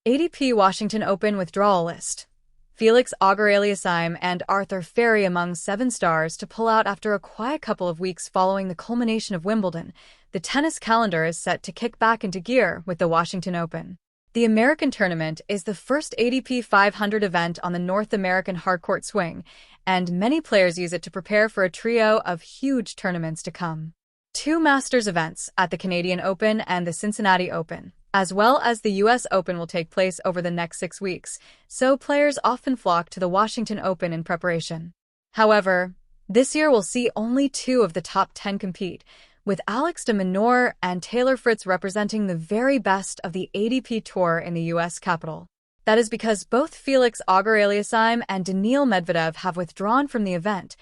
ATP Washington Open withdrawal list. Felix Auger-Aliassime and Arthur Fery among 7 stars to pull out after a quiet couple of weeks following the culmination of Wimbledon. The tennis calendar is set to kick back into gear with the Washington Open. The American tournament is the first ATP 500 event on the North American hardcourt swing, and many players use it to prepare for a trio of huge tournaments to come. 2 Masters events at the Canadian Open and the Cincinnati Open, as well as the U.S. Open, will take place over the next 6 weeks, so players often flock to the Washington Open in preparation. However, this year will see only 2 of the top 10 compete, with Alex de Minaur and Taylor Fritz representing the very best of the ATP Tour in the U.S. capital. That is because both Felix Auger-Aliassime and Daniil Medvedev have withdrawn from the event,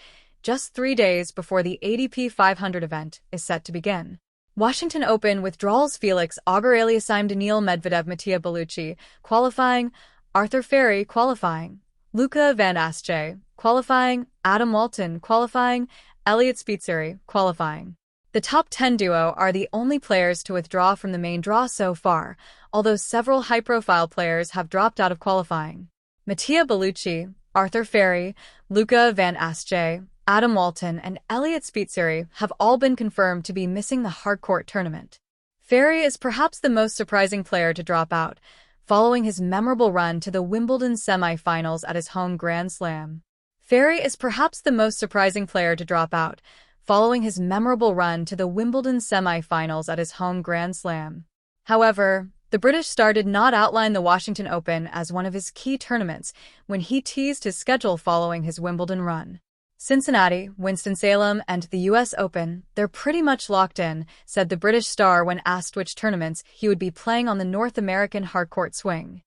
just 3 days before the ATP 500 event is set to begin. Washington Open withdrawals: Felix Auger-Aliassime, Daniil Medvedev, Mattia Bellucci, qualifying; Arthur Fery, qualifying; Luca Van Asche, qualifying; Adam Walton, qualifying; Elliot Spitzeri, qualifying. The top 10 duo are the only players to withdraw from the main draw so far, although several high-profile players have dropped out of qualifying. Mattia Bellucci, Arthur Fery, Luca Van Asche, Adam Walton, and Elliot Spitzeri have all been confirmed to be missing the hardcourt tournament. Fery is perhaps the most surprising player to drop out, following his memorable run to the Wimbledon semi-finals at his home Grand Slam. Fery is perhaps the most surprising player to drop out, following his memorable run to the Wimbledon semi-finals at his home Grand Slam. However, the British star did not outline the Washington Open as one of his key tournaments when he teased his schedule following his Wimbledon run. Cincinnati, Winston-Salem, and the U.S. Open, they're pretty much locked in, said the British star when asked which tournaments he would be playing on the North American hardcourt swing.